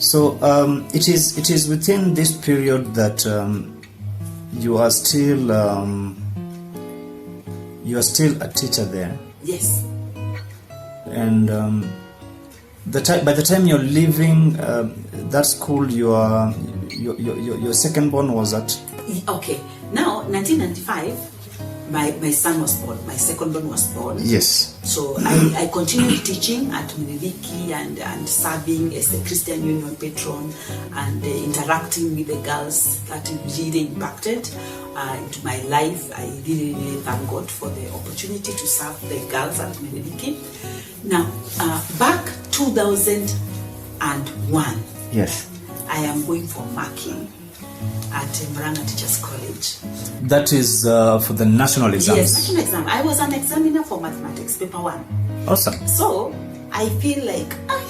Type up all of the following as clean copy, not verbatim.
So it is within this period that you are still a teacher there. Yes. And by the time you're leaving that school, your second born was at? Okay. Now, 1995. My son was born. My second born was born. Yes. So I continued teaching at Mililiki and serving as the Christian Union patron and interacting with the girls. That really impacted into my life. I really thank God for the opportunity to serve the girls at Mililiki. Now, back 2001. Yes. I am going for marking at Murang'a Teachers College. That is for the national exams? Yes, national exam. I was an examiner for mathematics, paper 1. Awesome. So, I feel like I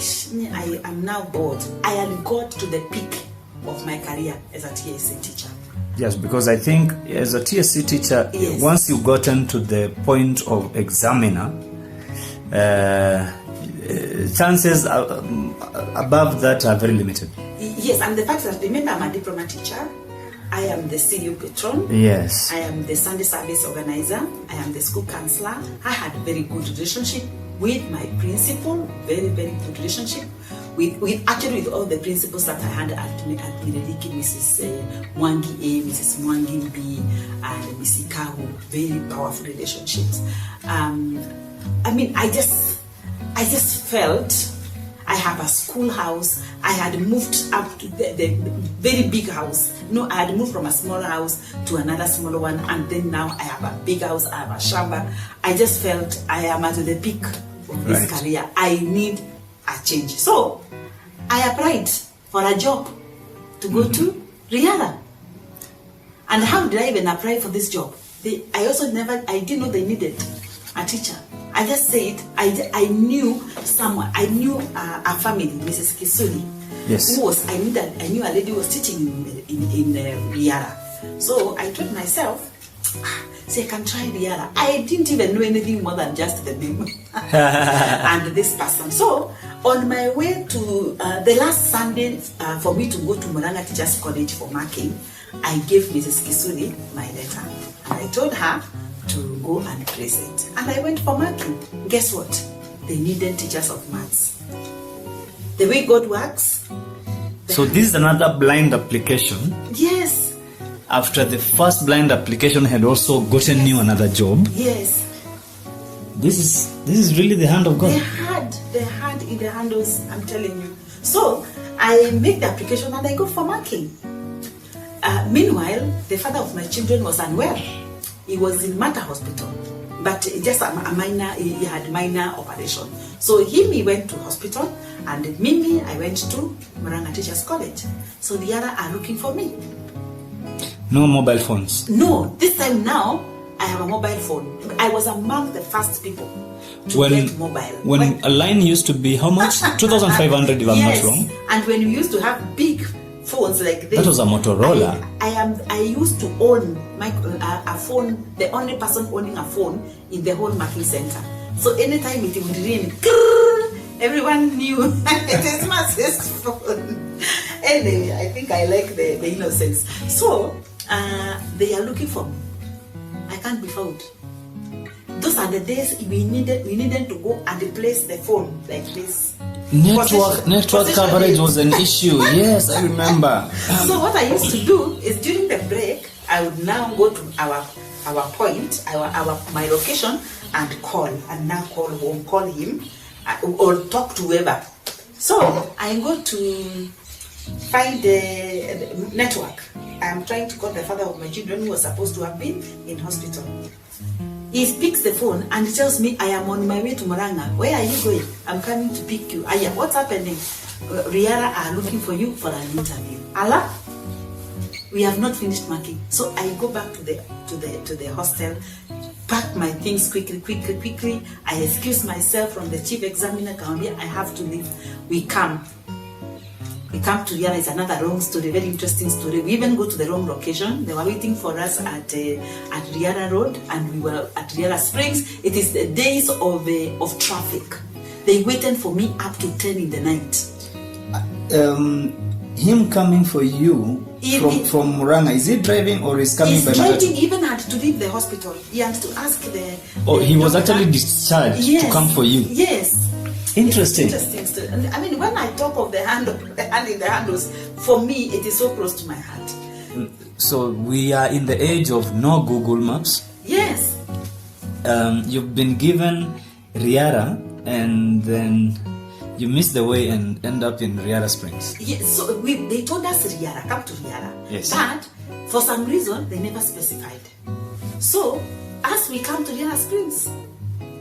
am now bored. I had got to the peak of my career as a TSC teacher. Yes, because I think as a TSC teacher, yes, once you've gotten to the point of examiner, chances above that are very limited. Yes, and the fact that, remember, I'm a diploma teacher. I am the CU patron. Yes. I am the Sunday service organizer. I am the school counselor. I had a very good relationship with my principal. Very, very good relationship with all the principals that I had at Mililiki, Mrs. Mwangi A, Mrs. Mwangi B, and Mrs. Kahu. Very powerful relationships. I mean, I just felt I have a schoolhouse. I had moved up to the very big house. I had moved from a smaller house to another smaller one, and then now I have a big house, I have a shamba. I just felt I am at the peak of this career. I need a change. So I applied for a job to go to Riara. And how did I even apply for this job? I didn't know they needed a teacher. I just said, I knew someone, I knew a family, Mrs. Kisuli. Yes. I knew a lady who was teaching in Riara. So I told myself, I can try Riara. I didn't even know anything more than just the name and this person. So on my way to the last Sunday for me to go to Murang'a Teachers College for marking, I gave Mrs. Kisuli my letter. And I told her to go and present. And I went for marking. Guess what? They needed teachers of maths. The way God works. So this is another blind application. Yes. After the first blind application had also gotten you another job. Yes. This is really the hand of God. The hand in the handles, I'm telling you. So I make the application and I go for marking. Meanwhile, the father of my children was unwell. He was in Mata Hospital, but just a minor, he had minor operation. So he went to hospital, and Mimi, I went to Murang'a Teachers College. So the other are looking for me. No mobile phones? No, this time now, I have a mobile phone. I was among the first people to get mobile. When a line used to be how much? 2,500 if I'm not wrong. And when we used to have big phones like this. That was a Motorola. I used to own a phone, the only person owning a phone in the whole marking center. So anytime it would ring, everyone knew it is my sister's phone. Anyway, I think I like the innocence. So they are looking for me. I can't be found. Those are the days we needed to go and replace the phone like this. Network coverage was an issue. Yes, I remember. So what I used to do is during the break, I would now go to our point, my location, and call home, call him, or talk to whoever. So I go to find the network. I'm trying to call the father of my children who was supposed to have been in hospital. He picks the phone and tells me, I am on my way to Murang'a. Where are you going? I'm coming to pick you. Aya, what's happening? Riara are looking for you for an interview. Allah, we have not finished marking. So I go back to the hostel, pack my things quickly. I excuse myself from the chief examiner. I have to leave. We come to Riara. It's another long story, very interesting story. We even go to the wrong location. They were waiting for us at Riara Road, and we were at Riara Springs. It is the days of traffic. They waited for me up to 10 in the night. him coming for you from Muranga, is he driving or is coming by driving? Matatu? He even had to leave the hospital. He had to ask the. Oh, the he was doctor. actually discharged to come for you. Yes. Interesting. Interesting story. And I mean, when I talk of the hand in the handles, for me, it is so close to my heart. So we are in the age of no Google Maps. Yes. You've been given Riara, and then you miss the way and end up in Riara Springs. Yes. So they told us Riara, come to Riara. Yes. But for some reason, they never specified. So as we come to Riara Springs,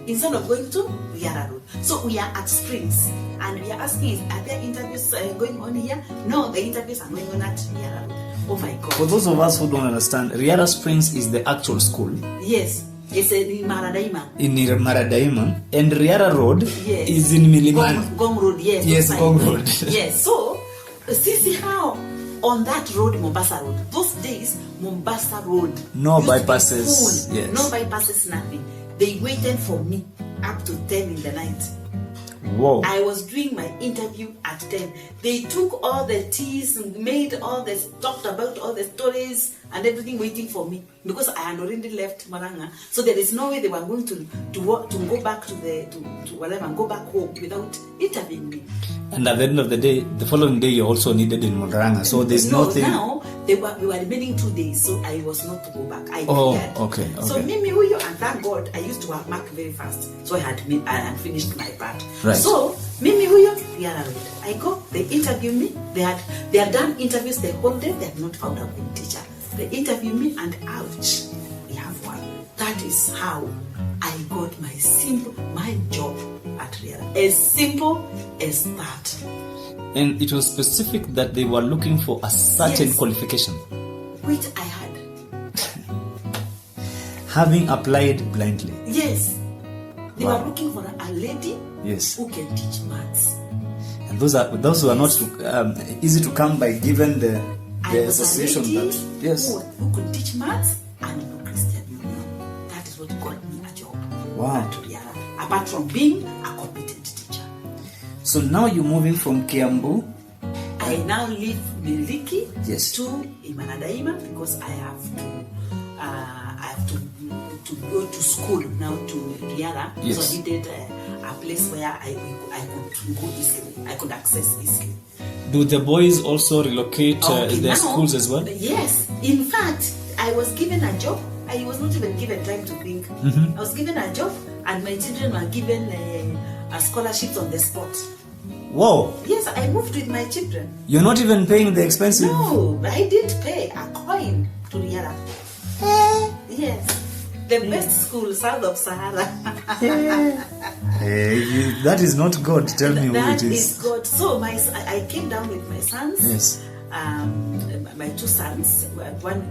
instead of going to Riara Road, so we are at Springs, and we are asking, are there interviews going on here? No, the interviews are going on at Riara Road. Oh my God. For those of us who don't understand, Riara Springs is the actual school. Yes. It's in Maradaima. In Maradaima, and Riara Road Yes. is in Milimani. Gong Road, yes. Yes, Gong Road. Yes. So, see how on that road, Mombasa Road, those days, Mombasa Road. No used to be bypasses, full. yes. No bypasses, nothing. They waited for me up to 10 in the night. Whoa. I was doing my interview at 10. They took all the teas, made all this, talked about all the stories and everything waiting for me because I had already left Maranga. So there is no way they were going to go back to whatever and go back home without interviewing me. And at the end of the day, the following day you also needed in Muranga. So there's nothing. Now we were remaining 2 days, so I was not to go back. I cleared. Okay. So Mimi Huyo, and thank God, I used to work very fast, so I had finished my part. Right. So Mimi Huyo, Riara Road. I go. They interview me. They had done interviews the whole day. They had not found a good teacher. They interview me, and ouch, we have one. That is how I got my job at Riara. As simple as that. And it was specific that they were looking for a certain Yes. qualification. Which I had. Having applied blindly. Yes. They Wow. were looking for a lady Yes. who can teach maths. And those who are not easy to come by, given the I was association a lady that yes. who could teach maths and do Christian Union. That is what got me a job. Wow. At Riara. Apart from being a competent teacher. So now you're moving from Kiambu. I now leave Miliki Yes. to Imanadaima because I have to go to school now to Riara. Yes. So I needed a place where I could go easily. I could access easily. Do the boys also relocate Okay, their now, schools as well? Yes. In fact, I was given a job. I was not even given time to think. I was given a job, and my children were given a scholarship on the spot. Whoa! Yes, I moved with my children. You're not even paying the expensive. No, I didn't pay a coin to Riara. Yes. The best school south of Sahara. That is not God. Tell me who That it is good. So I came down with my sons. Yes. My two sons. One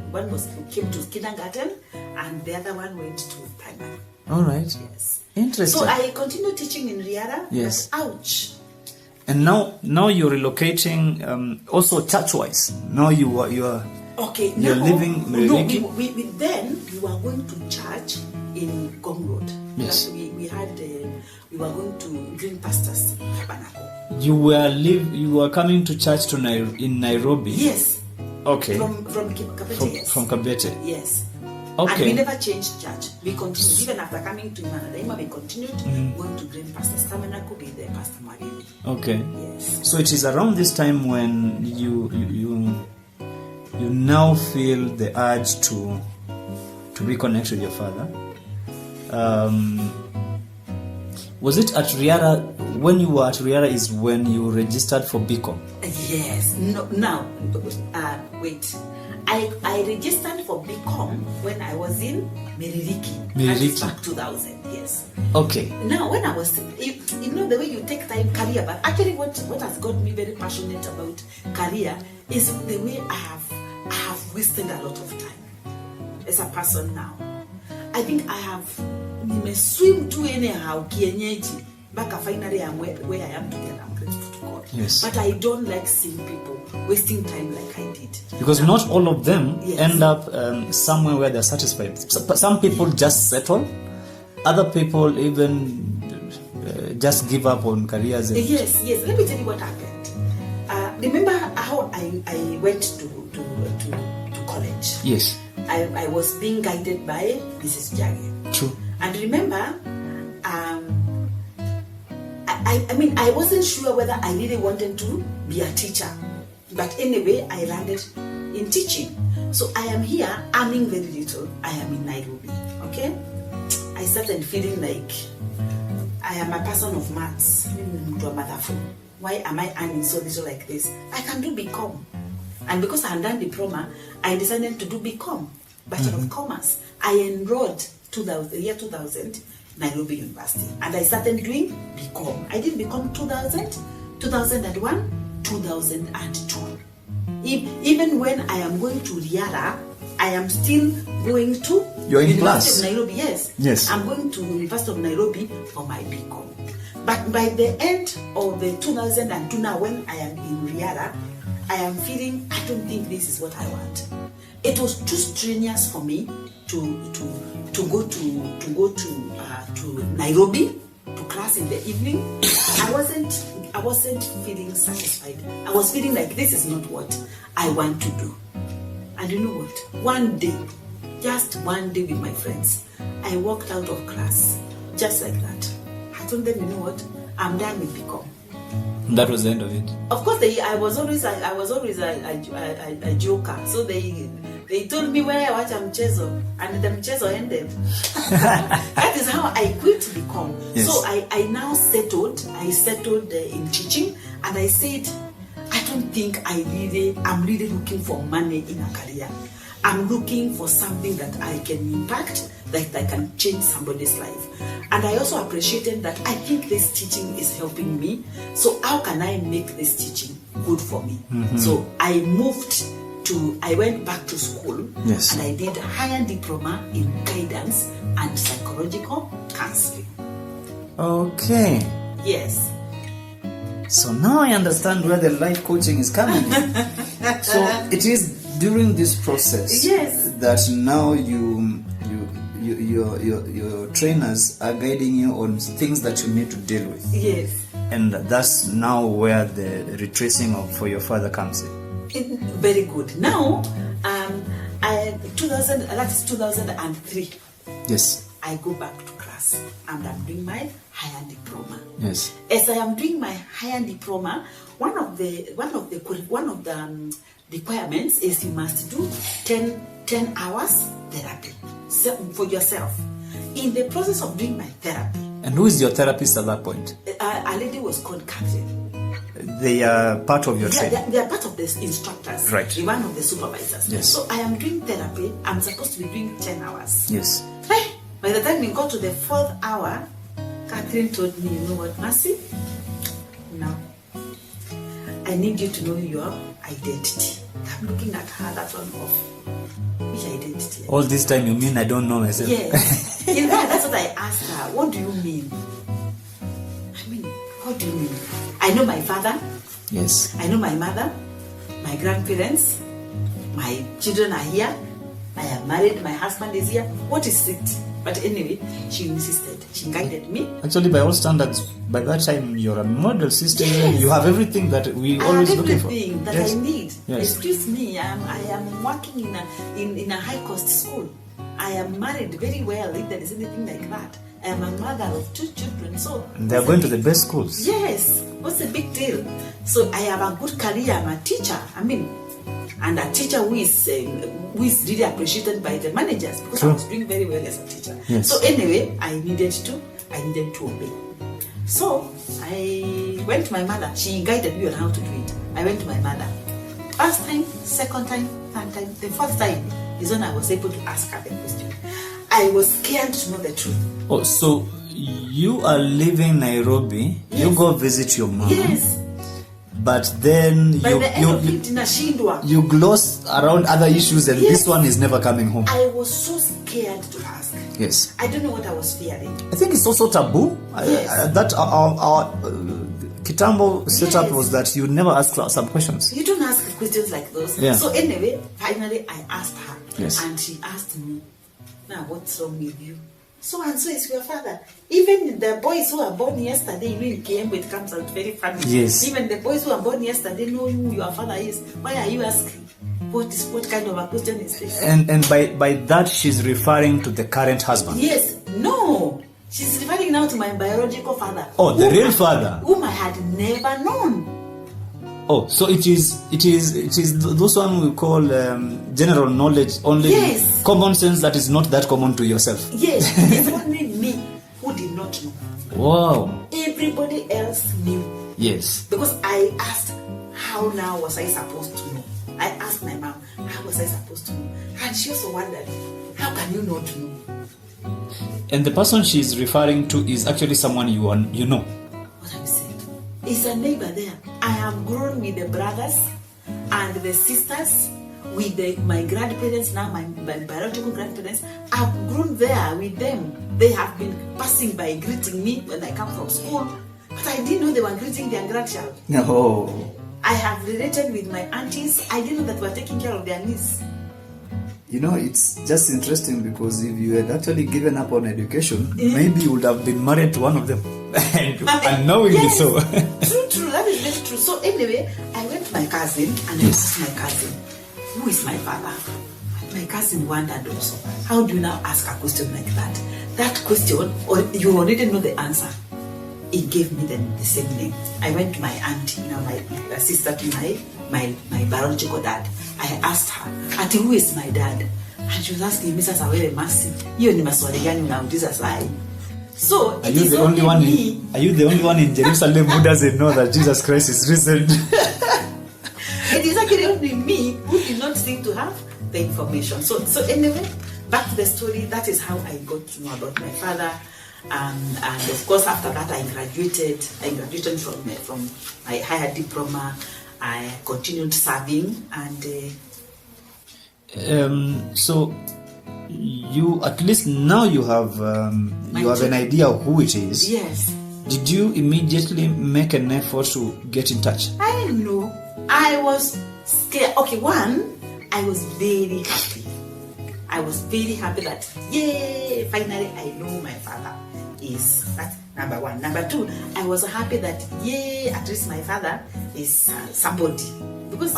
came to kindergarten, and the other one went to primary. All right. Yes. Interesting. So I continued teaching in Riara. Yes. But ouch. And now you're relocating also church-wise. Now you are. Okay. You're now, living Miriki? No, then we were going to church in Gong Road. Yes. We were going to Green Pastors Tabernacle. You were coming to church in Nairobi. Yes. Okay. From Kabete. Yes. From Kabete. Yes. Okay. And we never changed church. We continued. Even after coming to Imanadaima, we continued going to Green Pastors Tabernacle with the Pastor Marini. Okay. Yes. So it is around this time when you now feel the urge to reconnect with your father. Was it at Riara? When you were at Riara is when you registered for BCom? Yes. No. Now, wait. I registered for BCom when I was in Miririki. That is back 2000. Yes. Okay. Now, when I was, you know, the way you take time career, but actually, what has got me very passionate about career is the way I have wasted a lot of time as a person now. I think I have swim to anyhow kienyeji back finally I'm where I am today. I'm grateful to God. Yes. But I don't like seeing people wasting time like I did. Because now, not all of them yes. end up somewhere where they're satisfied. Some people just settle. Other people even just give up on careers. Yes. Let me tell you what happened. remember how I went to college? Yes. I was being guided by Mrs. Jage. True. And remember, I mean, I wasn't sure whether I really wanted to be a teacher. But anyway, I landed in teaching. So I am here earning very little. I am in Nairobi. Okay? I started feeling like I am a person of maths. Why am I earning so little like this? I can do BCom. And because I had done diploma, I decided to do BCom, Bachelor of Commerce. I enrolled year 2000, Nairobi University. And I started doing BCom. I did BCom 2000, 2001, 2002. Even when I am going to Riara, I am still going to University of Nairobi. Yes. I'm going to University of Nairobi for my BCom. But by the end of the 2002, now when I am in Riara, I am feeling I don't think this is what I want. It was too strenuous for me to go to Nairobi to class in the evening. I wasn't feeling satisfied. I was feeling like this is not what I want to do. And you know what? One day, just one day with my friends, I walked out of class just like that. I told them, you know what? I'm done with BCom. That was the end of it. Of course, I was always a joker. So they told me where I watch mchezo, and the mchezo ended. That is how I quit BCom. Yes. So I now settled. I settled in teaching, and I said, I don't think I'm really looking for money in a career. I'm looking for something that I can impact, that I can change somebody's life. And I also appreciated that I think this teaching is helping me. So how can I make this teaching good for me? So I went back to school. Yes. And I did a higher diploma in guidance and psychological counseling. Okay. Yes. So now I understand where the life coaching is coming in. So it is during this process, yes, that now your trainers are guiding you on things that you need to deal with. Yes. And that's now where the retracing for your father comes in. Very good. Now, that's 2003. Yes. I go back to class and I'm doing my higher diploma. Yes. As I am doing my higher diploma, one of the requirements is you must do 10 hours therapy for yourself. In the process of doing my therapy. And who is your therapist at that point? A lady was called Catherine. They are part of your training? They are part of the instructors. Right. One of the supervisors. Yes. So I am doing therapy. I'm supposed to be doing 10 hours. Yes. Hey, by the time we got to the 4th hour, Catherine told me, you know what, Mercy? Now, I need you to know your identity. I'm looking at her, that one off. Which identity? All this time you mean I don't know myself? Yes. In fact, that's what I asked her. What do you mean? I mean, what do you mean? I know my father. Yes. I know my mother, my grandparents, my children are here. I am married, my husband is here. What is it? But anyway, she insisted. She guided me. Actually, by all standards, by that time, you're a model sister. Yes. You have everything that we always looking for. Everything that yes. I need. Yes. Excuse me, I am working in a high-cost school. I am married very well, if there is anything like that. I am a mother of 2 children. So and they are going to the best schools. Yes. What's the big deal? So I have a good career. I'm a teacher. And a teacher who is really appreciated by the managers because True. I was doing very well as a teacher. Yes. So anyway, I needed to obey. So I went to my mother. She guided me on how to do it. I went to my mother. First time, second time, third time, the fourth time is when I was able to ask her the question. I was scared to know the truth. Oh, so you are leaving Nairobi. Yes. You go visit your mom. Yes. But then By the end of it, nashindwa. you gloss around other issues, and Yes. this one is never coming home. I was so scared to ask. Yes. I don't know what I was fearing. I think it's also taboo. Yes. That our Kitambo setup Yes. was that you never ask some questions. You don't ask questions like those. Yeah. So anyway, finally I asked her. Yes. And she asked me, now what's wrong with you? so and so is your father. Even the boys who are born yesterday, in Kiembu it comes out very funny. Yes. Even the boys who are born yesterday know who your father is. Why are you asking? What kind of a question is this? And by that she's referring to the current husband. Yes. No. She's referring now to my biological father. Oh, the real father. Whom I had never known. Oh, so it is those one we call general knowledge, only yes. Common sense that is not that common to yourself. Yes, it's only me who did not know. Wow. Everybody else knew. Yes. Because I asked, how now was I supposed to know? I asked my mom, how was I supposed to know? And she also wondered, how can you not know? And the person she's referring to is actually someone you know. What have you said? It's a neighbor there. I have grown with the brothers and the sisters, with my grandparents, now my biological grandparents. I've grown there with them. They have been passing by greeting me when I come from school. But I didn't know they were greeting their grandchild. No. I have related with my aunties. I didn't know that we were taking care of their niece. You know, it's just interesting because if you had actually given up on education, maybe you would have been married to one of them. Unknowingly yes, so. True. That is very true. So anyway, I went to my cousin and I asked my cousin, who is my father? My cousin wondered also, how do you now ask a question like that? That question, or you already know the answer. It gave me the same name. I went to my auntie, my sister to my biological dad. I asked her, Auntie, who is my dad? And she was asking me, Mrs. Awere Masi, you ni maswali gani unauliza sahi? So Are you the only one in Jerusalem who doesn't know that Jesus Christ is risen? It is actually only me who did not seem to have the information. So anyway, back to the story. That is how I got to know about my father. And of course, after that, I graduated from my higher diploma. I continued serving, and so you at least now you have an idea of who it is. Yes. Did you immediately make an effort to get in touch? I know. I was scared. Okay, one, I was very happy. I was very happy that, yay, finally I know my father is. That's number one. Number two, I was happy that, yay, at least my father is somebody. Because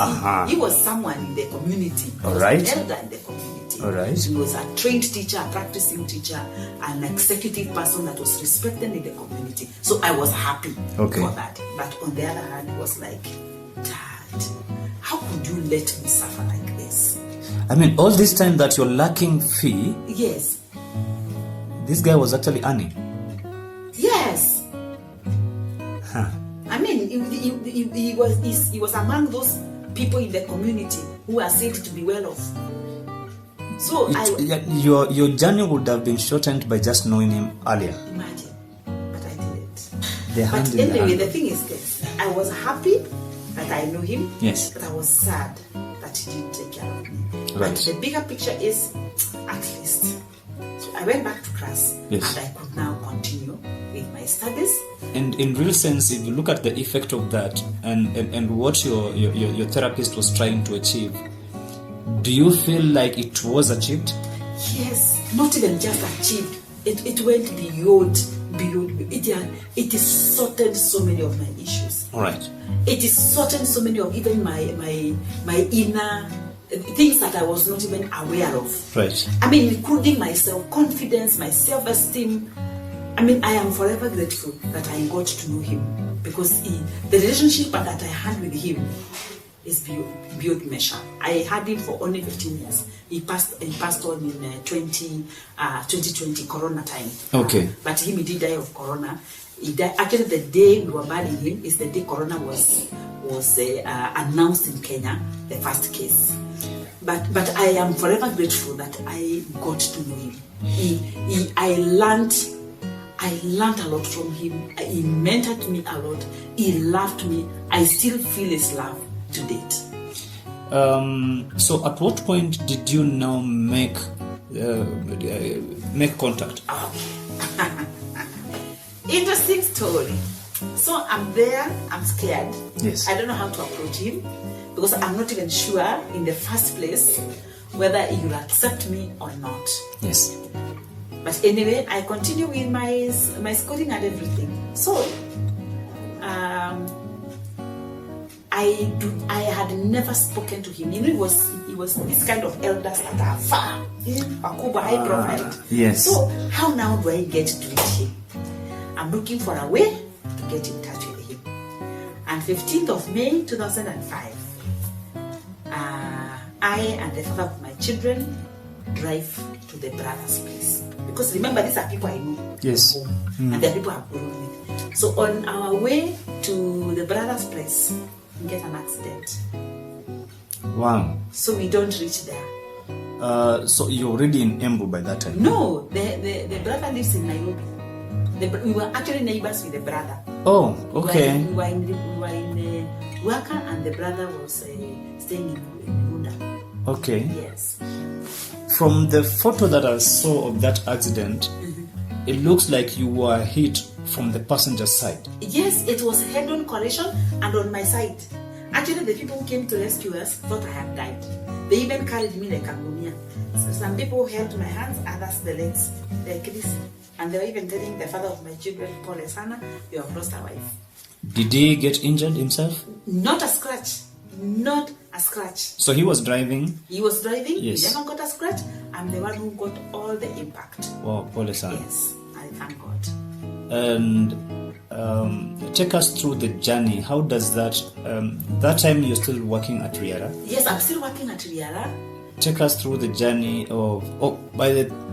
he was someone in the community. He was an elder in the community. All right. He was a trained teacher, a practicing teacher, an executive person that was respected in the community. So I was happy for that. But on the other hand, it was like, Dad, how could you let me suffer like this? I mean, all this time that you're lacking fee, yes, this guy was actually earning. Yes. Huh. I mean, he was among those people in the community who are said to be well off. So your journey would have been shortened by just knowing him earlier. Imagine, but I didn't. But anyway, the thing is this: I was happy that I knew him. Yes. But I was sad that he didn't take care of me. Right. But the bigger picture is, at least. So I went back to class, and I could now continue with my studies. And in real sense, if you look at the effect of that and what your therapist was trying to achieve, do you feel like it was achieved? Yes, not even just achieved. It went beyond. It is sorted so many of my issues. All right. It is sorted so many of even my inner things that I was not even aware of. Right. I mean, including my self-confidence, my self-esteem. I mean, I am forever grateful that I got to know him, because the relationship that I had with him is beyond measure. I had him for only 15 years. He passed on in 2020 Corona time. Okay. But he did die of Corona. He died, actually, the day we were burying him is the day Corona was announced in Kenya, the first case. But I am forever grateful that I got to know him. I learned a lot from him. He mentored me a lot. He loved me. I still feel his love to date. So at what point did you now make contact? Interesting story. So I'm there, I'm scared. Yes. I don't know how to approach him, because I'm not even sure in the first place whether he will accept me or not. Yes. But anyway, I continue with my schooling and everything. So, I had never spoken to him. He was this kind of elders that are far, high profile. Yes. So how now do I get to reach him? I'm looking for a way to get in touch with him. And 15th of May 2005, I and the father of my children drive to the brother's place. Because remember, these are people I know. Yes. And they're people I've grown with. So on our way to the brother's place, we get an accident. Wow. So we don't reach there. So you're already in Embu by that time? No, the brother lives in Nairobi. We were actually neighbors with the brother. Oh, okay. We were in Waka, and the brother was staying in Uganda. Okay. Yes. From the photo that I saw of that accident, it looks like you were hit from the passenger side. Yes, it was a head-on collision and on my side. Actually, the people who came to rescue us thought I had died. They even carried me like a mumia. So some people held my hands, others the legs, like this. And they were even telling the father of my children, Paul Esana, you have lost a wife. Did he get injured himself? Not a scratch. Not a scratch. So he was driving? He was driving, Yes. He never got a scratch. I'm the one who got all the impact. Wow, Paul-san. Yes, I thank God. And take us through the journey. How does that... that time you're still working at Riara? Yes, I'm still working at Riara. Take us through the journey of...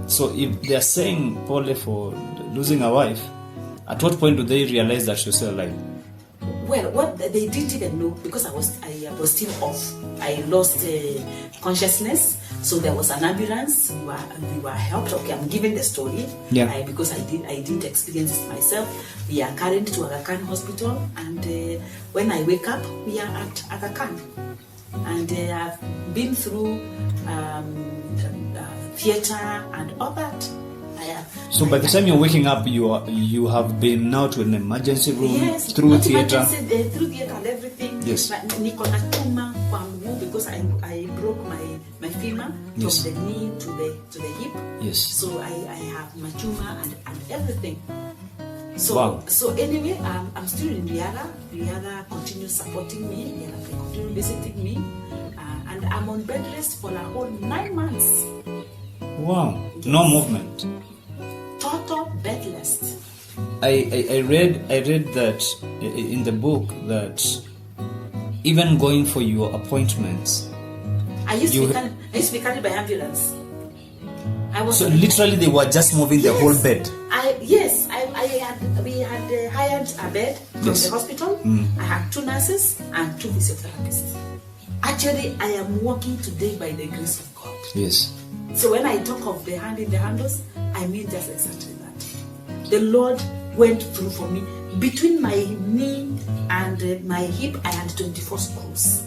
So if they're saying Paul for losing a wife, at what point do they realize that she's still alive? Well, what they didn't even know, because I was still off. I lost consciousness, so there was an ambulance. We were helped. Okay, I'm giving the story. Yeah. Because I didn't experience it myself. We are carried to Aga Khan Hospital, and when I wake up, we are at Aga Khan, and I've been through theater and all that. So by the time you're waking up, you have been now to an emergency room, yes, through theater. Through theater and everything. Yes. Niko na chuma kwa mguu because I broke my femur Yes. from the knee to the hip. Yes. So I have my tumor and everything. So Wow. so anyway, I'm still in Riara. Riara continues supporting me. Riara continues visiting me, and I'm on bed rest for a whole 9 months. Wow. Yes. No movement. Total bed rest. I read that in the book that even going for your appointments, I used to be carried by ambulance. So literally they were just moving the whole bed. We had hired a bed from Yes. the hospital. I had 2 nurses and 2 physiotherapists. Actually, I am working today by the grace of God. Yes. So when I talk of the hand in the handles, I mean just exactly that. The Lord went through for me. Between my knee and my hip, I had 24 screws.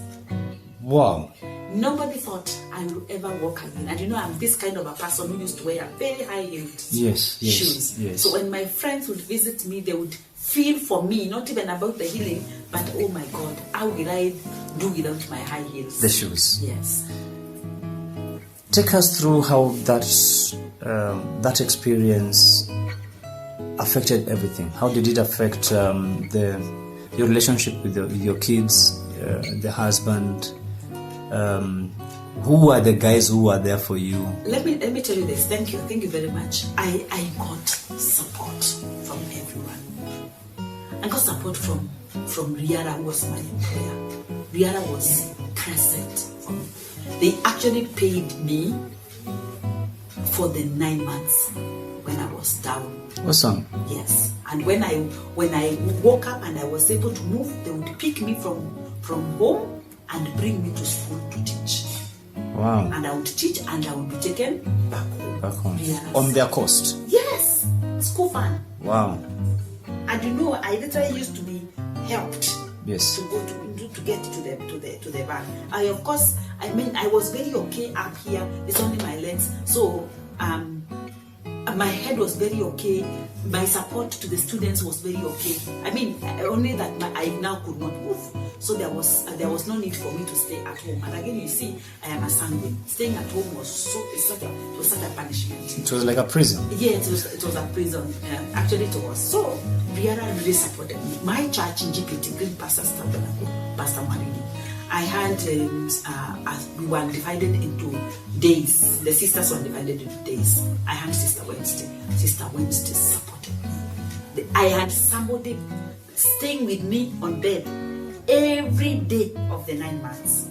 Wow. Nobody thought I would ever walk again. And I'm this kind of a person who used to wear very high-heeled shoes. Yes. So when my friends would visit me, they would feel for me, not even about the healing, but oh my God, how will I do without my high heels? The shoes. Yes. Take us through how that experience affected everything. How did it affect your relationship with your kids, the husband? Who are the guys who are there for you? Let me tell you this. Thank you very much. I got support from everyone. I got support from Riara, who was my employer. Riara was present for me. They actually paid me for the 9 months when I was down. Awesome. Yes. And when I woke up and I was able to move, they would pick me from home and bring me to school to teach. Wow. And I would teach and I would be taken back home. Yes. On their cost? Yes. School fun. Wow. And I literally used to be helped. Yes. To go to get to the van. I was very okay up here. It's only my legs. So my head was very okay. My support to the students was very okay. I mean, only that I now could not move. So there was no need for me to stay at home. And again, you see, I am a sanguine. Staying at home was such a punishment. It was like a prison. Yeah, it was a prison. Actually, it was. So Brianna really supported me. My church in GPT, Green Pastor Tabernacle, Pastor Marini. I had we were divided into days. The sisters were divided into days. I had Sister Wednesday. Sister Wednesday supported me. I had somebody staying with me on bed every day of the 9 months.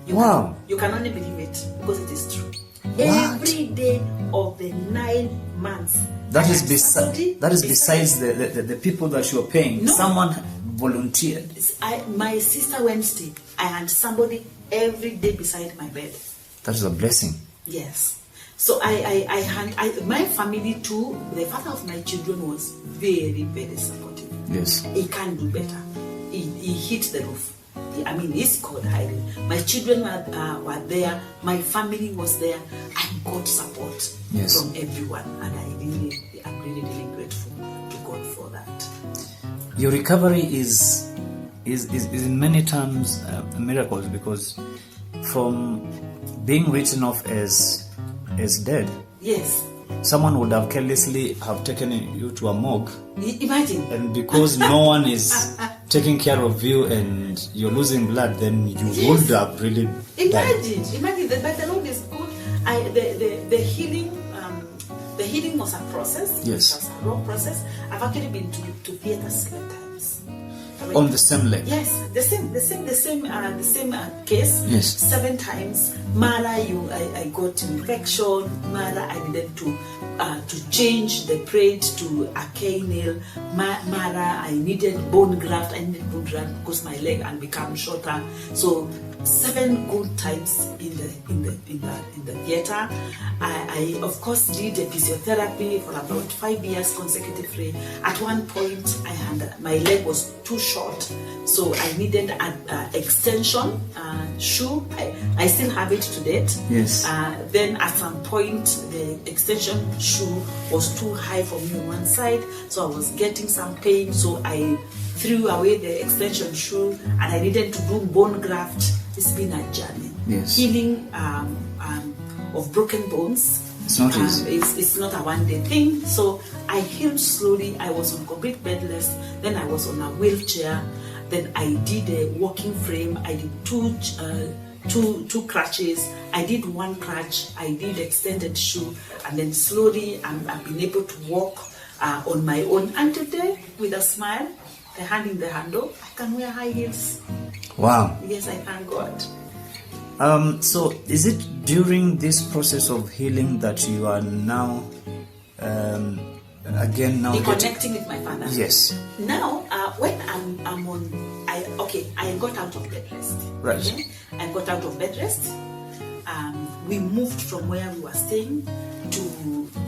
You can only believe it because it is true. What? Every day of the 9 months. That is besides the people that you are paying. No. Someone volunteered. My Sister Wednesday, I had somebody every day beside my bed. That is a blessing. Yes. So my family too, the father of my children was very, very supportive. Yes. He can't do better. He hit the roof. I mean, he's called hiding. My children were there. My family was there. I got support from everyone, and I'm really, really grateful to God for that. Your recovery is in many terms a miracle, because from being written off as dead, yes, someone would have carelessly have taken you to a morgue. Imagine. And because no one is taking care of you and you're losing blood, then you would have really imagine. died. Imagine that, but the Lord is good. The healing was a process. Yes. It was a raw process. I've actually been to theater 7 times. On the same leg. Yes, the same case. Yes. 7 times. Mara, I got infection. Mara, I needed to change the braid to a canal. Mara, I needed bone graft. Because my leg had become shorter. So 7 good times in the theater. I of course did a physiotherapy for about 5 years consecutively. At one point, my leg was too short, so I needed an extension shoe. I still have it to date. Yes. Then at some point, the extension shoe was too high for me on one side, so I was getting some pain. So I threw away the extension shoe, and I needed to do bone graft. It's been a journey. Yes. Healing of broken bones. It's not easy. It's not a one-day thing. So I healed slowly. I was on complete bed rest. Then I was on a wheelchair. Then I did a walking frame. I did two crutches. I did 1 crutch. I did extended shoe. And then slowly I've been able to walk on my own. And today, with a smile, the hand in the handle, I can wear high heels. Wow. Yes, I thank God. So is it during this process of healing that you are now reconnecting with my father? Yes. Now, when I'm on, I got out of bed rest. Right. Okay? I got out of bed rest. We moved from where we were staying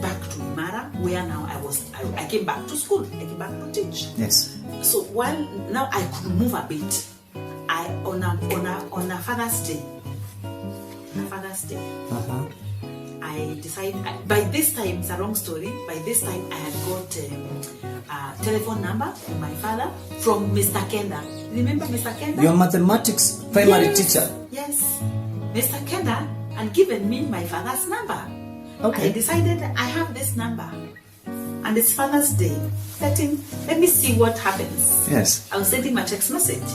back to Imara, where now I came back to school. I came back to teach. Yes. So while now I could move a bit, on a Father's Day. I decided, by this time, it's a long story, by this time I had got a telephone number from my father, from Mr. Kenda. Remember Mr. Kenda? Your mathematics primary teacher? Yes. Mr. Kenda had given me my father's number. Okay. I decided I have this number, and it's Father's Day. Let me see what happens. Yes. I'll send him a text message.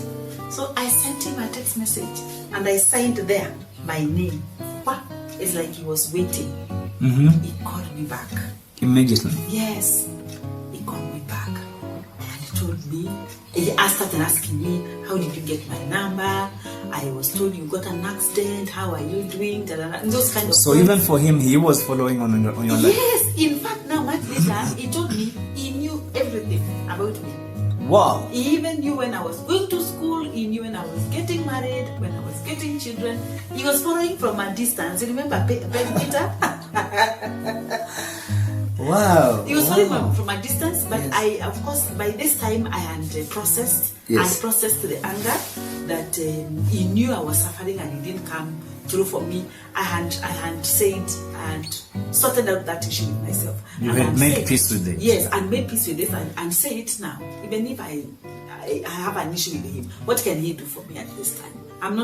So I sent him a text message, and I signed there my name. It's like he was waiting. Mm-hmm. He called me back. Immediately? Yes. He called me back. And he told me, he started asking me, how did you get my number? I was told you got an accident. How are you doing? And those kind of So even for him, he was following on your life? Yes. In fact, now much later, he told me he knew everything about me. Wow. He even knew when I was going to school. He knew when I was getting married, when I was getting children. He was following from a distance. You remember Peter? Wow. He was following from a distance, but yes. I, of course, by this time I had processed. Yes. I processed the anger that he knew I was suffering, and he didn't come through for me. I had said and sorted out that issue with myself. You and had made peace with it. Yes, and made peace with it, and say it now. Even if I have an issue with him, what can he do for me at this time? I am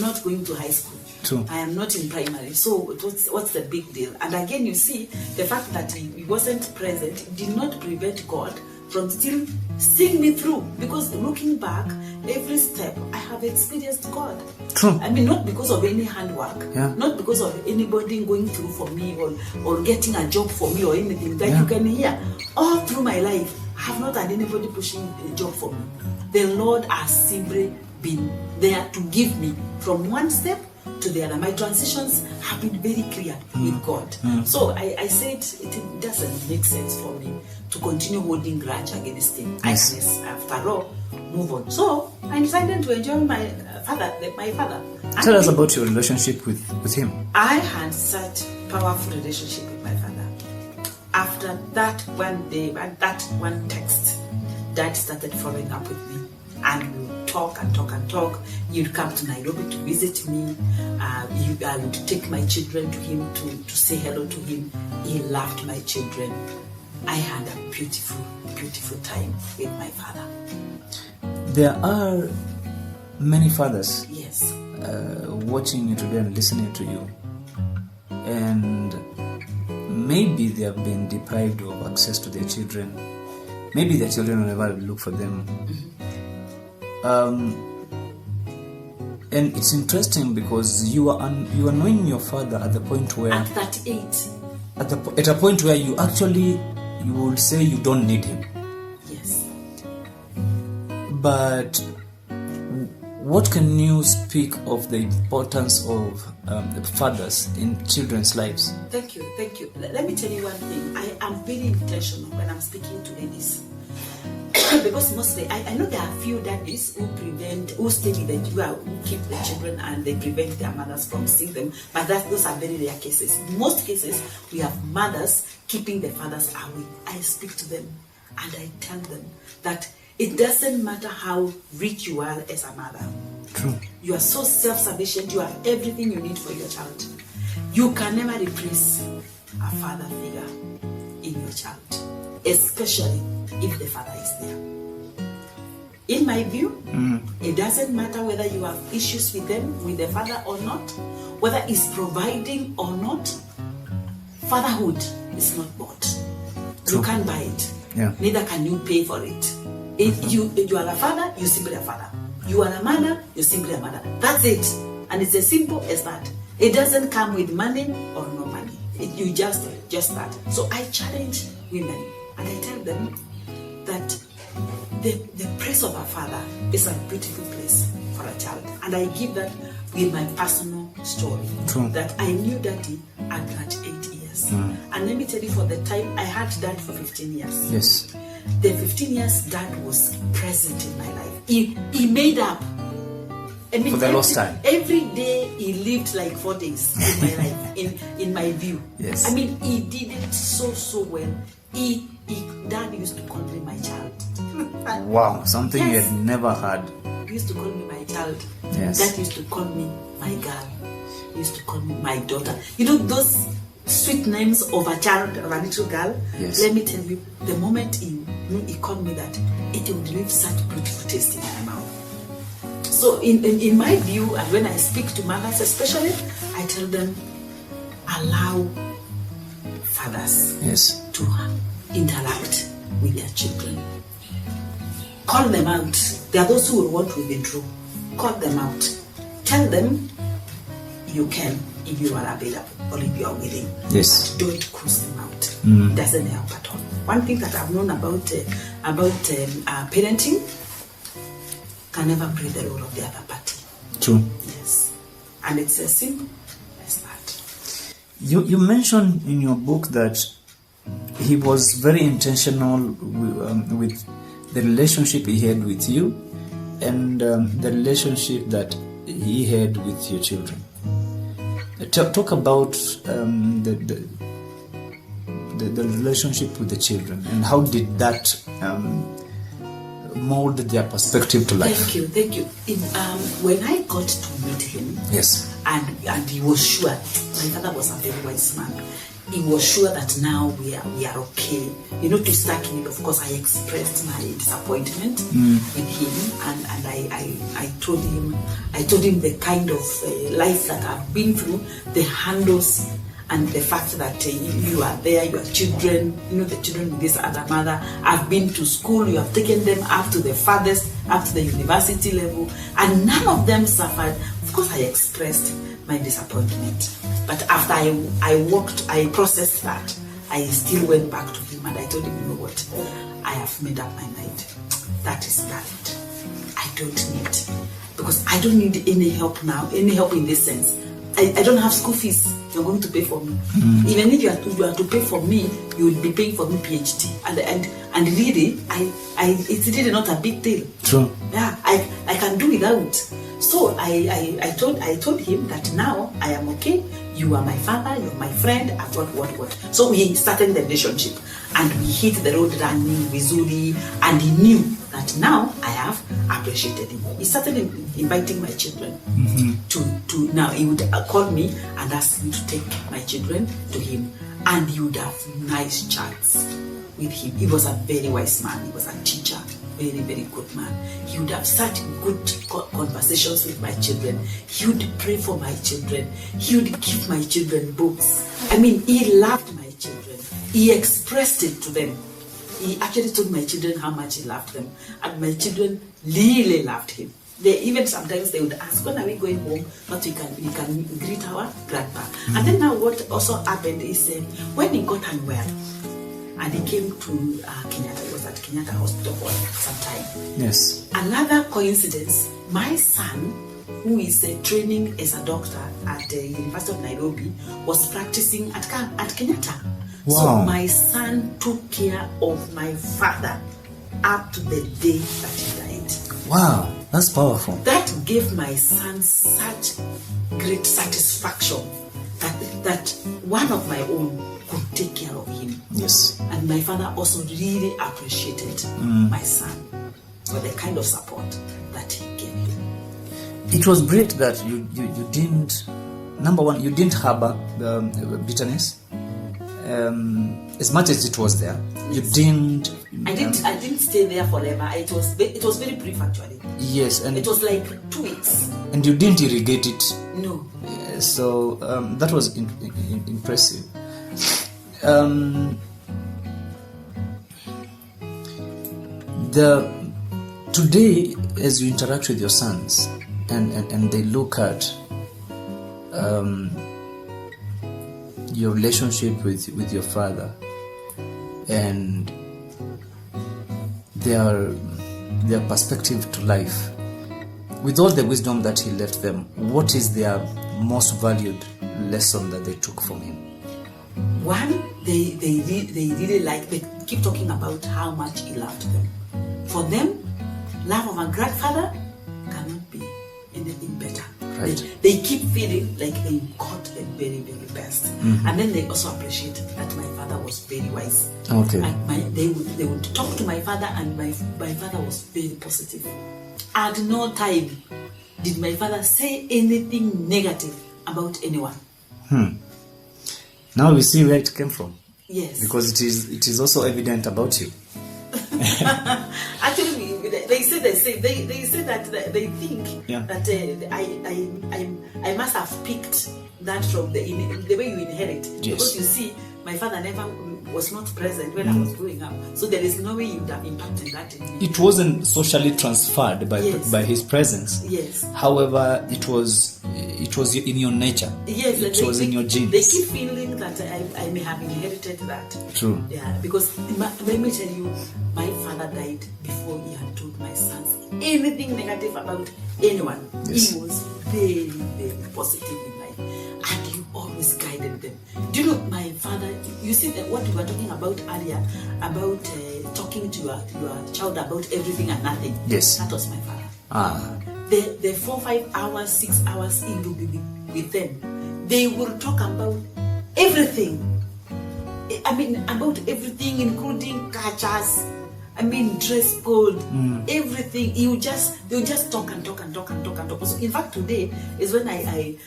not going to high school. True. I am not in primary. So what's the big deal? And again, you see, the fact that he wasn't present did not prevent God from still seeing me through. Because looking back, every step I have experienced God. True. I mean, not because of any handwork, Yeah. not because of anybody going through for me or getting a job for me or anything that Yeah. you can hear. All through my life, I have not had anybody pushing a job for me. The Lord has simply been there to give me from one step to the other. My transitions have been very clear with God. So I said it doesn't make sense for me to continue holding grudge against him. Yes. I can, after all, move on. So I decided to enjoy my father. And Tell us about your relationship with him. I had such powerful relationship with my father. After that one day, and that one text, Dad started following up with me, and we would talk and talk and talk. He'd come to Nairobi to visit me. I would take my children to him to say hello to him. He loved my children. I had a beautiful, beautiful time with my father. There are many fathers Yes. watching you today and listening to you, and maybe they have been deprived of access to their children. Maybe their children will never look for them. And it's interesting because you are knowing your father at the point where At 38. at a point where you will say you don't need him. Yes. But what can you speak of the importance of the fathers in children's lives? Thank you. Let me tell you one thing. I am very intentional when I'm speaking to ladies. Because mostly, I know there are few daddies who stay with them, who keep the children and they prevent their mothers from seeing them. But those are very rare cases. In most cases, we have mothers keeping the fathers away. I speak to them and I tell them that it doesn't matter how rich you are as a mother. True. You are so self-sufficient. You have everything you need for your child. You can never replace a father figure in your child, especially if the father is there. In my view, it doesn't matter whether you have issues with the father or not, whether he's providing or not. Fatherhood is not bought. True. You can't buy it. Yeah. Neither can you pay for it. If you are a father, you're simply a father. You are a mother, you're simply a mother. That's it. And it's as simple as that. It doesn't come with money or no money. You just that. So I challenge women and I tell them that the place of a father is a beautiful place for a child. And I give that with my personal story. True. That I knew Daddy at 8 years. And let me tell you, for the time I had Dad for 15 years. Yes. The 15 years Dad was present in my life. He made up. I mean, For the lost time. Every day he lived like 4 days in my life, in my view. Yes. I mean, he did it so well. Dad used to call me my child. Wow, something you Yes. had never heard. He used to call me my child. Yes. Dad used to call me my girl. He used to call me my daughter. You know those sweet names of a child, of a little girl? Yes. Let me tell you, the moment he called me that, it would leave such beautiful taste in my mouth. So in my view, and when I speak to mothers especially, I tell them, allow fathers Yes. to interact with their children. Call them out. There are those who will want to withdraw. Call them out. Tell them you can if you are available or if you are willing. Yes. But don't cruise them out. It doesn't help at all. One thing that I've known about parenting, can never play the role of the other party. True. Yes. And it's as simple as that. You mentioned in your book that he was very intentional with the relationship he had with you and the relationship that he had with your children. Talk about the relationship with the children and how did that mold their perspective to life? Thank you. When I got to meet him, Yes. and he was sure, my father was a very wise man. He was sure that now we are okay. To start with, of course, I expressed my disappointment with him, and I told him the kind of life that I've been through, the handles, and the fact that you are there, your children, the children with this other mother have been to school, you have taken them up to the farthest, up to the university level, and none of them suffered. Of course, I expressed my disappointment. But after I processed that, I still went back to him and I told him, you know what, I have made up my mind. That is valid. I don't need, because I don't need any help now, any help in this sense. I don't have school fees you're going to pay for me. Even if you are to pay for me, you will be paying for me PhD. And really, it's really not a big deal. True. Yeah, I can do without. So I told him that now I am okay. You are my father, you're my friend, I've got what. So we started the relationship and we hit the road running, Missouri, and he knew that now I have appreciated him. He started inviting my children to now he would call me and ask me to take my children to him, and he would have nice chats with him. He was a very wise man, he was a teacher, very, very good man. He would have such good conversations with my children. He would pray for my children. He would give my children books. I mean, he loved my children. He expressed it to them. He actually told my children how much he loved them. And my children really loved him. Even sometimes they would ask, when are we going home? But we can greet our grandpa. And then now what also happened is when he got unwell, and he came to Kenyatta. He was at Kenyatta Hospital for some time. Yes. Another coincidence, my son, who is training as a doctor at the University of Nairobi, was practicing at Kenyatta. Wow. So my son took care of my father up to the day that he died. Wow, that's powerful. That gave my son such great satisfaction that one of my own could take care of him. Yes. And my father also really appreciated my son for the kind of support that he gave him. It was great that you didn't, number one, you didn't harbor bitterness. As much as it was there, you didn't. I didn't stay there forever. It was very brief actually. Yes, and it was like 2 weeks. And you didn't irrigate it. No. So that was impressive. Today, as you interact with your sons and they look at your relationship with your father and their perspective to life, with all the wisdom that he left them, what is their most valued lesson that they took from him? One, they really they keep talking about how much he loved them. For them, love of a grandfather cannot be anything better. Right. They keep feeling like they got the very, very best. And then they also appreciate that my father was very wise. Okay. And they would talk to my father, and my father was very positive. At no time did my father say anything negative about anyone. Now we see where it came from. Yes. Because it is also evident about you. Actually, they say that they think that I must have picked that from the way you inherit. Yes. Because you see, my father never was not present when I was growing up, so there is no way you would have impacted that in me. It wasn't socially transferred by his presence. Yes. However, it was in your nature. Yes, it was in your genes. They keep feeling that I may have inherited that. True. Yeah, because let me tell you, my father died before he had told my sons anything negative about anyone. Yes. He was very, very positive in life, and he always guided them. Do you know, my father, you see that what we were talking about earlier, about talking to your child about everything and nothing? Yes. That was my father. The 4, 5 hours, 6 hours he will be with them. They will talk about everything. I mean, about everything, including cultures, I mean, dress code, everything. You just talk and talk and talk and talk and talk. So in fact, today is when they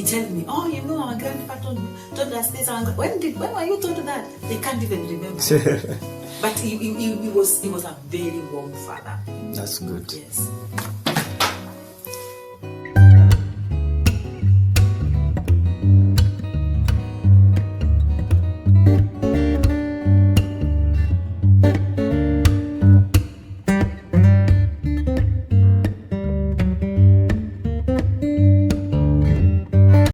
tell me, oh, you know, our grandpa told us this. When were you told that? They can't even remember. But he was a very warm father. That's good. Yes.